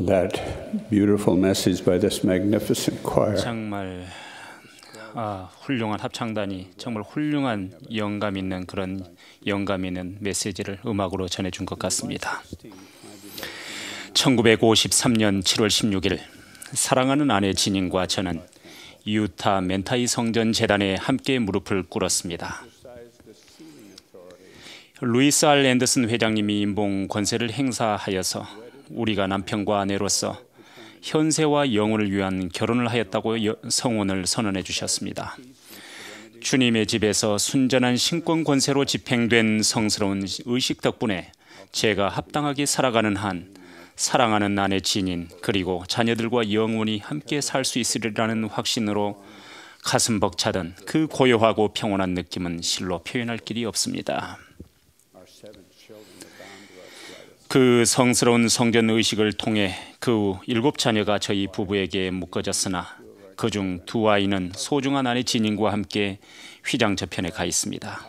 that beautiful message by this magnificent choir. 정말 훌륭한 합창단이 정말 훌륭한 영감 있는 그런 영감 있는 메시지를 음악으로 전해준 것 같습니다. 1953년 7월 16일 사랑하는 아내 지닌과 저는 유타 멘타이 성전 재단에 함께 무릎을 꿇었습니다. 루이스 R. 앤더슨 회장님이 임봉 권세를 행사하여서 우리가 남편과 아내로서 현세와 영혼을 위한 결혼을 하였다고 성혼을 선언해 주셨습니다. 주님의 집에서 순전한 신권 권세로 집행된 성스러운 의식 덕분에 제가 합당하게 살아가는 한 사랑하는 아내 진인 그리고 자녀들과 영원히 함께 살 수 있으리라는 확신으로 가슴 벅차던 그 고요하고 평온한 느낌은 실로 표현할 길이 없습니다. 그 성스러운 성전 의식을 통해 그 7자녀가 저희 부부에게 묶어졌으나 그중 2아이는 소중한 아내 진인과 함께 휘장 저편에 가 있습니다.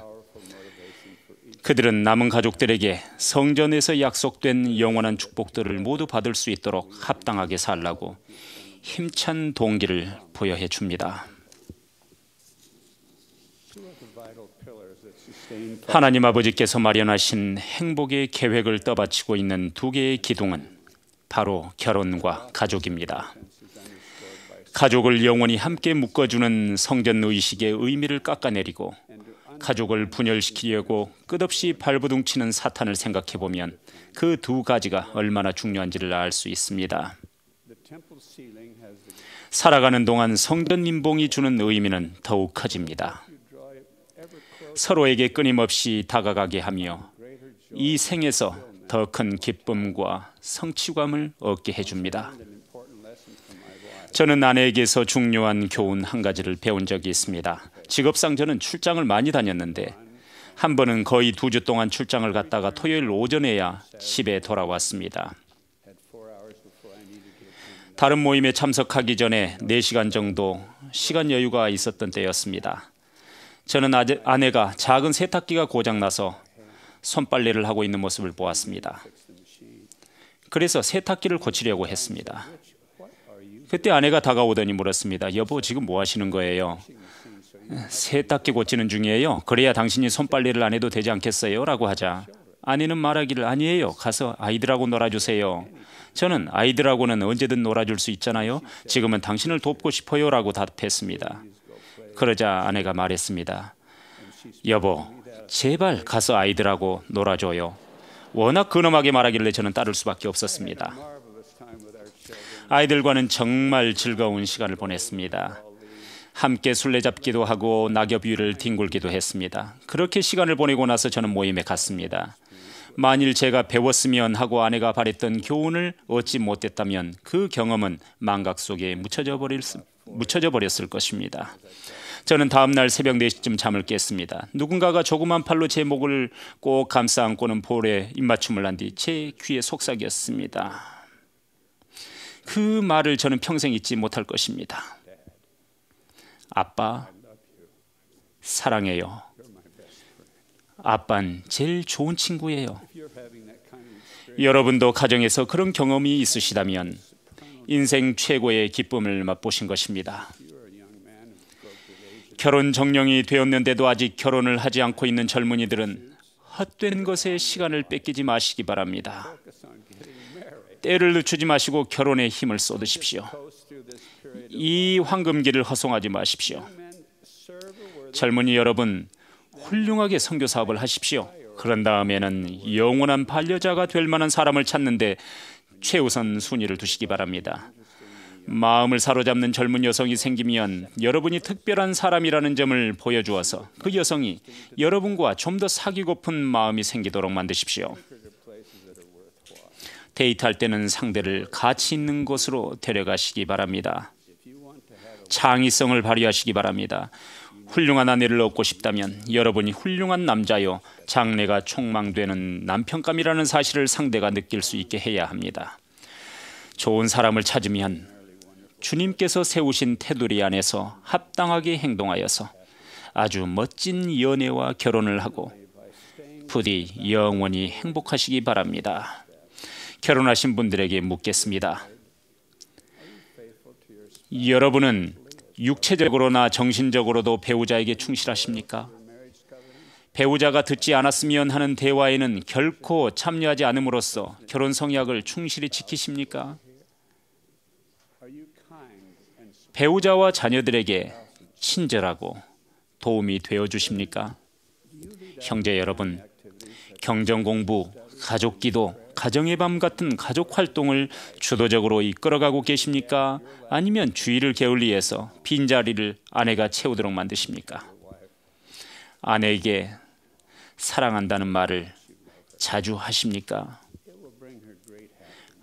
그들은 남은 가족들에게 성전에서 약속된 영원한 축복들을 모두 받을 수 있도록 합당하게 살라고 힘찬 동기를 부여해 줍니다. 하나님 아버지께서 마련하신 행복의 계획을 떠받치고 있는 2개의 기둥은 바로 결혼과 가족입니다. 가족을 영원히 함께 묶어주는 성전 의식의 의미를 깎아내리고 가족을 분열시키려고 끝없이 발버둥치는 사탄을 생각해보면 그 2가지가 얼마나 중요한지를 알 수 있습니다. 살아가는 동안 성전 임봉이 주는 의미는 더욱 커집니다. 서로에게 끊임없이 다가가게 하며 이 생에서 더 큰 기쁨과 성취감을 얻게 해줍니다. 저는 아내에게서 중요한 교훈 한 가지를 배운 적이 있습니다. 직업상 저는 출장을 많이 다녔는데 한 번은 거의 2주 동안 출장을 갔다가 토요일 오전에야 집에 돌아왔습니다. 다른 모임에 참석하기 전에 4시간 정도 시간 여유가 있었던 때였습니다. 저는 아내가 작은 세탁기가 고장나서 손빨래를 하고 있는 모습을 보았습니다. 그래서 세탁기를 고치려고 했습니다. 그때 아내가 다가오더니 물었습니다. 여보, 지금 뭐 하시는 거예요? 세탁기 고치는 중이에요. 그래야 당신이 손빨래를 안 해도 되지 않겠어요? 라고 하자 아내는 말하기를 아니에요. 가서 아이들하고 놀아주세요. 저는 아이들하고는 언제든 놀아줄 수 있잖아요. 지금은 당신을 돕고 싶어요. 라고 답했습니다. 그러자 아내가 말했습니다. 여보, 제발 가서 아이들하고 놀아줘요. 워낙 근엄하게 말하길래 저는 따를 수밖에 없었습니다. 아이들과는 정말 즐거운 시간을 보냈습니다. 함께 술래잡기도 하고 낙엽 위를 뒹굴기도 했습니다. 그렇게 시간을 보내고 나서 저는 모임에 갔습니다. 만일 제가 배웠으면 하고 아내가 바랬던 교훈을 얻지 못했다면 그 경험은 망각 속에 묻혀져 버렸을 것입니다. 저는 다음 날 새벽 4시쯤 잠을 깼습니다. 누군가가 조그만 팔로 제 목을 꼭 감싸 안고는 볼에 입맞춤을 한 뒤 제 귀에 속삭였습니다. 그 말을 저는 평생 잊지 못할 것입니다. 아빠, 사랑해요. 아빠는 제일 좋은 친구예요. 여러분도 가정에서 그런 경험이 있으시다면 인생 최고의 기쁨을 맛보신 것입니다. 결혼 정령이 되었는데도 아직 결혼을 하지 않고 있는 젊은이들은 헛된 것에 시간을 뺏기지 마시기 바랍니다. 때를 늦추지 마시고 결혼에 힘을 쏟으십시오. 이 황금기를 허송하지 마십시오. 젊은이 여러분, 훌륭하게 선교 사업을 하십시오. 그런 다음에는 영원한 반려자가 될 만한 사람을 찾는데 최우선 순위를 두시기 바랍니다. 마음을 사로잡는 젊은 여성이 생기면 여러분이 특별한 사람이라는 점을 보여주어서 그 여성이 여러분과 좀 더 사귀고픈 마음이 생기도록 만드십시오. 데이트할 때는 상대를 가치 있는 곳으로 데려가시기 바랍니다. 창의성을 발휘하시기 바랍니다. 훌륭한 아내를 얻고 싶다면 여러분이 훌륭한 남자요 장래가 촉망되는 남편감이라는 사실을 상대가 느낄 수 있게 해야 합니다. 좋은 사람을 찾으면 주님께서 세우신 테두리 안에서 합당하게 행동하여서 아주 멋진 연애와 결혼을 하고 부디 영원히 행복하시기 바랍니다. 결혼하신 분들에게 묻겠습니다. 여러분은 육체적으로나 정신적으로도 배우자에게 충실하십니까? 배우자가 듣지 않았으면 하는 대화에는 결코 참여하지 않음으로써 결혼 성약을 충실히 지키십니까? 배우자와 자녀들에게 친절하고 도움이 되어 주십니까? 형제 여러분, 경전 공부, 가족 기도, 가정의 밤 같은 가족 활동을 주도적으로 이끌어가고 계십니까? 아니면 주의를 게을리해서 빈자리를 아내가 채우도록 만드십니까? 아내에게 사랑한다는 말을 자주 하십니까?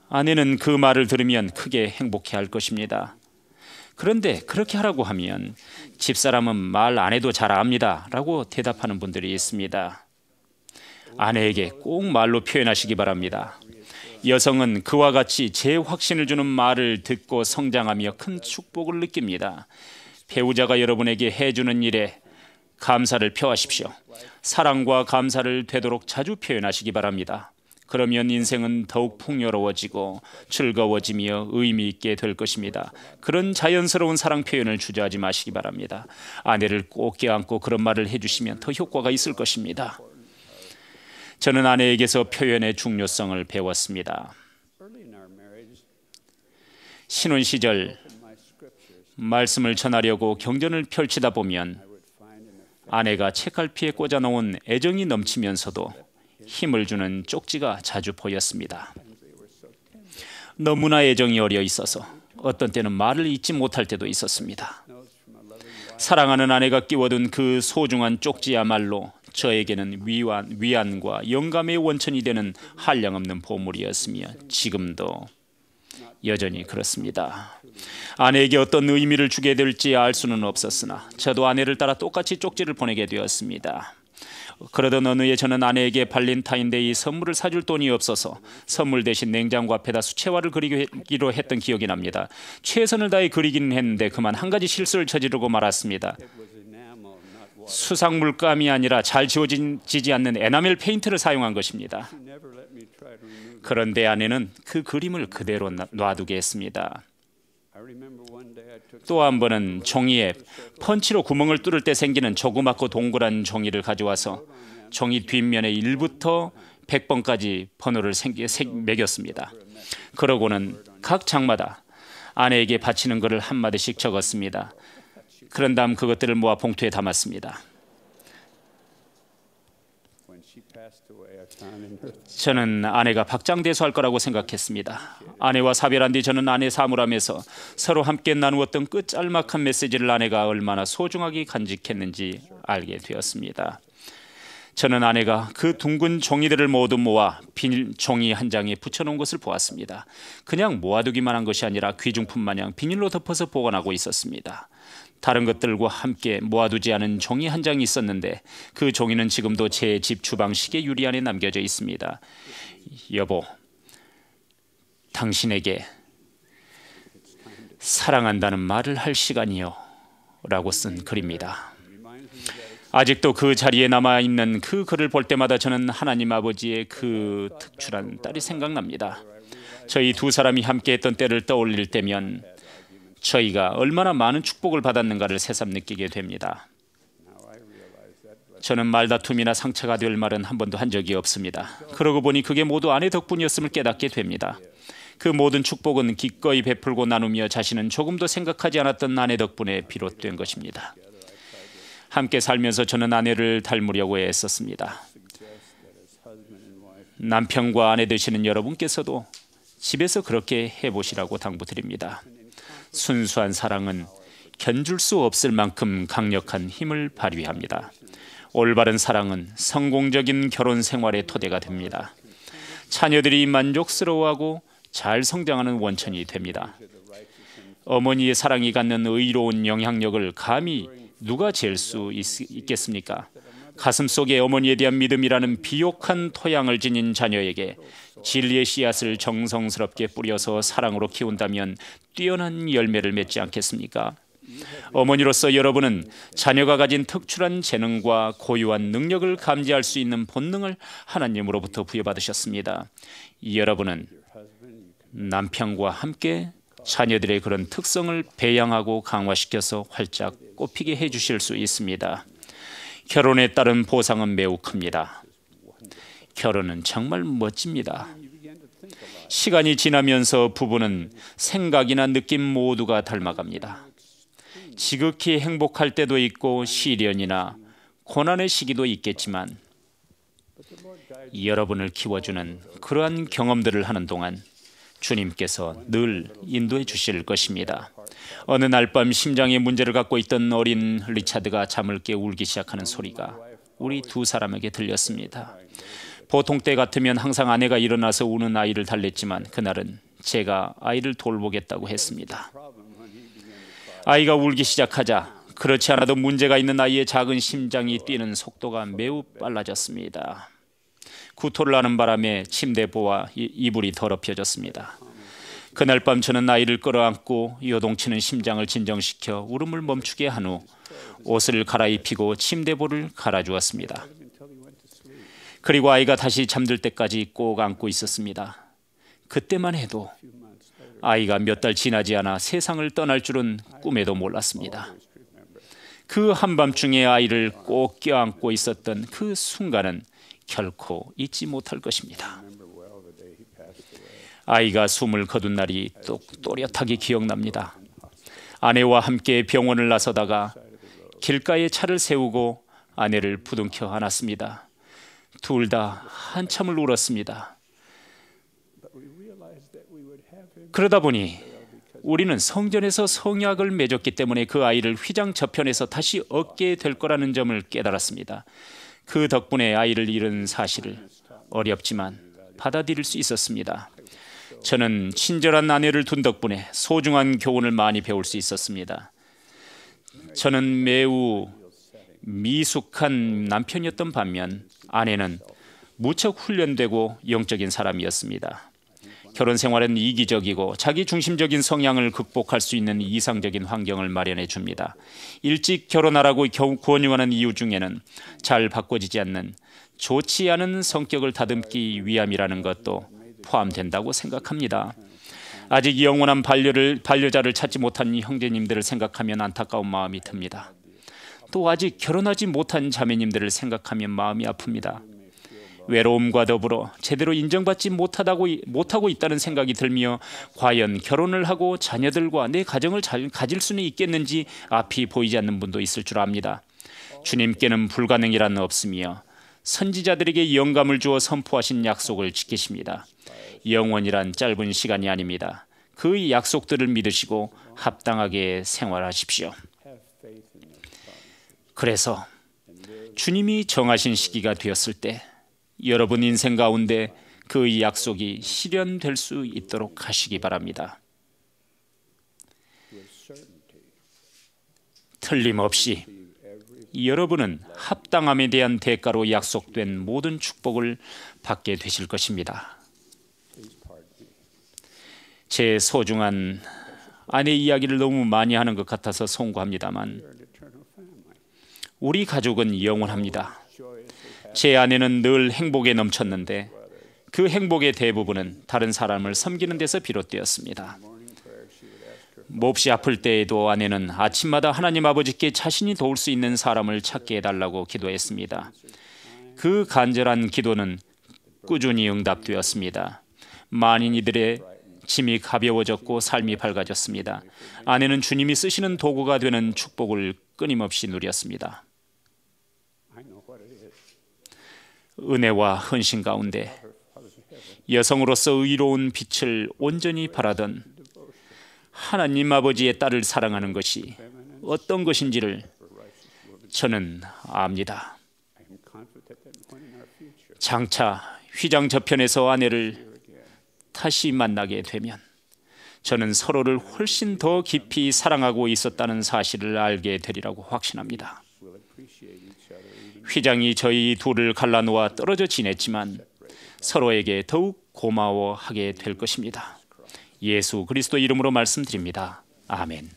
아내는 그 말을 들으면 크게 행복해할 것입니다. 그런데 그렇게 하라고 하면 집사람은 말 안 해도 잘 압니다 라고 대답하는 분들이 있습니다. 아내에게 꼭 말로 표현하시기 바랍니다. 여성은 그와 같이 재확신을 주는 말을 듣고 성장하며 큰 축복을 느낍니다. 배우자가 여러분에게 해주는 일에 감사를 표하십시오. 사랑과 감사를 되도록 자주 표현하시기 바랍니다. 그러면 인생은 더욱 풍요로워지고 즐거워지며 의미 있게 될 것입니다. 그런 자연스러운 사랑 표현을 주저하지 마시기 바랍니다. 아내를 꼭 껴안고 그런 말을 해주시면 더 효과가 있을 것입니다. 저는 아내에게서 표현의 중요성을 배웠습니다. 신혼 시절 말씀을 전하려고 경전을 펼치다 보면 아내가 책갈피에 꽂아놓은 애정이 넘치면서도 힘을 주는 쪽지가 자주 보였습니다. 너무나 애정이 어려 있어서 어떤 때는 말을 잇지 못할 때도 있었습니다. 사랑하는 아내가 끼워둔 그 소중한 쪽지야말로 저에게는 위안과 영감의 원천이 되는 한량없는 보물이었으며 지금도 여전히 그렇습니다. 아내에게 어떤 의미를 주게 될지 알 수는 없었으나 저도 아내를 따라 똑같이 쪽지를 보내게 되었습니다. 그러던 어느 해 저는 아내에게 발렌타인데이 선물을 사줄 돈이 없어서 선물 대신 냉장고 앞에다 수채화를 그리기로 했던 기억이 납니다. 최선을 다해 그리기는 했는데 그만 한 가지 실수를 저지르고 말았습니다. 수상 물감이 아니라 잘 지워지지 않는 에나멜 페인트를 사용한 것입니다. 그런데 아내는 그 그림을 그대로 놔두게 했습니다. 또 한 번은 종이에 펀치로 구멍을 뚫을 때 생기는 조그맣고 동그란 종이를 가져와서 종이 뒷면에 1부터 100번까지 번호를 매겼습니다. 그러고는 각 장마다 아내에게 바치는 것을 한마디씩 적었습니다. 그런 다음 그것들을 모아 봉투에 담았습니다. 저는 아내가 박장대소할 거라고 생각했습니다. 아내와 사별한 뒤 저는 아내 사물함에서 서로 함께 나누었던 끝짤막한 메시지를 아내가 얼마나 소중하게 간직했는지 알게 되었습니다. 저는 아내가 그 둥근 종이들을 모두 모아 비닐 종이 한 장에 붙여놓은 것을 보았습니다. 그냥 모아두기만 한 것이 아니라 귀중품 마냥 비닐로 덮어서 보관하고 있었습니다. 다른 것들과 함께 모아두지 않은 종이 한 장이 있었는데 그 종이는 지금도 제 집 주방시계 유리 안에 남겨져 있습니다. 여보, 당신에게 사랑한다는 말을 할 시간이요 라고 쓴 글입니다. 아직도 그 자리에 남아있는 그 글을 볼 때마다 저는 하나님 아버지의 그 특출한 딸이 생각납니다. 저희 두 사람이 함께했던 때를 떠올릴 때면 저희가 얼마나 많은 축복을 받았는가를 새삼 느끼게 됩니다. 저는 말다툼이나 상처가 될 말은 한 번도 한 적이 없습니다. 그러고 보니 그게 모두 아내 덕분이었음을 깨닫게 됩니다. 그 모든 축복은 기꺼이 베풀고 나누며 자신은 조금도 생각하지 않았던 아내 덕분에 비롯된 것입니다. 함께 살면서 저는 아내를 닮으려고 애썼습니다. 남편과 아내 되시는 여러분께서도 집에서 그렇게 해보시라고 당부드립니다. 순수한 사랑은 견줄 수 없을 만큼 강력한 힘을 발휘합니다. 올바른 사랑은 성공적인 결혼 생활의 토대가 됩니다. 자녀들이 만족스러워하고 잘 성장하는 원천이 됩니다. 어머니의 사랑이 갖는 의로운 영향력을 감히 누가 잴 수 있겠습니까? 가슴속에 어머니에 대한 믿음이라는 비옥한 토양을 지닌 자녀에게 진리의 씨앗을 정성스럽게 뿌려서 사랑으로 키운다면 뛰어난 열매를 맺지 않겠습니까? 어머니로서 여러분은 자녀가 가진 특출한 재능과 고유한 능력을 감지할 수 있는 본능을 하나님으로부터 부여받으셨습니다. 여러분은 남편과 함께 자녀들의 그런 특성을 배양하고 강화시켜서 활짝 꽃피게 해주실 수 있습니다. 결혼에 따른 보상은 매우 큽니다. 결혼은 정말 멋집니다. 시간이 지나면서 부부는 생각이나 느낌 모두가 닮아갑니다. 지극히 행복할 때도 있고 시련이나 고난의 시기도 있겠지만 여러분을 키워주는 그러한 경험들을 하는 동안 주님께서 늘 인도해 주실 것입니다. 어느 날 밤 심장에 문제를 갖고 있던 어린 리차드가 잠을 깨 울기 시작하는 소리가 우리 두 사람에게 들렸습니다. 보통 때 같으면 항상 아내가 일어나서 우는 아이를 달랬지만 그날은 제가 아이를 돌보겠다고 했습니다. 아이가 울기 시작하자 그렇지 않아도 문제가 있는 아이의 작은 심장이 뛰는 속도가 매우 빨라졌습니다. 구토를 하는 바람에 침대보와 이불이 더럽혀졌습니다. 그날 밤 저는 아이를 끌어안고 요동치는 심장을 진정시켜 울음을 멈추게 한 후 옷을 갈아입히고 침대보를 갈아주었습니다. 그리고 아이가 다시 잠들 때까지 꼭 안고 있었습니다. 그때만 해도 아이가 몇 달 지나지 않아 세상을 떠날 줄은 꿈에도 몰랐습니다. 그 한밤중에 아이를 꼭 껴안고 있었던 그 순간은 결코 잊지 못할 것입니다. 아이가 숨을 거둔 날이 또렷하게 기억납니다. 아내와 함께 병원을 나서다가 길가에 차를 세우고 아내를 부둥켜 안았습니다. 둘 다 한참을 울었습니다. 그러다 보니 우리는 성전에서 성약을 맺었기 때문에 그 아이를 휘장 저편에서 다시 얻게 될 거라는 점을 깨달았습니다. 그 덕분에 아이를 잃은 사실을 어렵지만 받아들일 수 있었습니다. 저는 친절한 아내를 둔 덕분에 소중한 교훈을 많이 배울 수 있었습니다. 저는 매우 미숙한 남편이었던 반면 아내는 무척 훈련되고 영적인 사람이었습니다. 결혼 생활은 이기적이고 자기 중심적인 성향을 극복할 수 있는 이상적인 환경을 마련해 줍니다. 일찍 결혼하라고 권유하는 이유 중에는 잘 바꿔지지 않는 좋지 않은 성격을 다듬기 위함이라는 것도 포함된다고 생각합니다. 아직 영원한 반려자를 찾지 못한 형제님들을 생각하면 안타까운 마음이 듭니다. 또 아직 결혼하지 못한 자매님들을 생각하면 마음이 아픕니다. 외로움과 더불어 제대로 인정받지 못하고 있다는 생각이 들며 과연 결혼을 하고 자녀들과 내 가정을 잘 가질 수는 있겠는지 앞이 보이지 않는 분도 있을 줄 압니다. 주님께는 불가능이란 없으며 선지자들에게 영감을 주어 선포하신 약속을 지키십니다. 영원이란 짧은 시간이 아닙니다. 그 약속들을 믿으시고 합당하게 생활하십시오. 그래서 주님이 정하신 시기가 되었을 때 여러분 인생 가운데 그 약속이 실현될 수 있도록 하시기 바랍니다. 틀림없이 여러분은 합당함에 대한 대가로 약속된 모든 축복을 받게 되실 것입니다. 제 소중한 아내 이야기를 너무 많이 하는 것 같아서 송구합니다만 우리 가족은 영원합니다. 제 아내는 늘 행복에 넘쳤는데 그 행복의 대부분은 다른 사람을 섬기는 데서 비롯되었습니다. 몹시 아플 때에도 아내는 아침마다 하나님 아버지께 자신이 도울 수 있는 사람을 찾게 해달라고 기도했습니다. 그 간절한 기도는 꾸준히 응답되었습니다. 많은 이들의 짐이 가벼워졌고 삶이 밝아졌습니다. 아내는 주님이 쓰시는 도구가 되는 축복을 끊임없이 누렸습니다. 은혜와 헌신 가운데 여성으로서 의로운 빛을 온전히 발하던 하나님 아버지의 딸을 사랑하는 것이 어떤 것인지를 저는 압니다. 장차 휘장 저편에서 아내를 다시 만나게 되면 저는 서로를 훨씬 더 깊이 사랑하고 있었다는 사실을 알게 되리라고 확신합니다. 휘장이 저희 둘을 갈라놓아 떨어져 지냈지만 서로에게 더욱 고마워하게 될 것입니다. 예수 그리스도 이름으로 말씀드립니다. 아멘.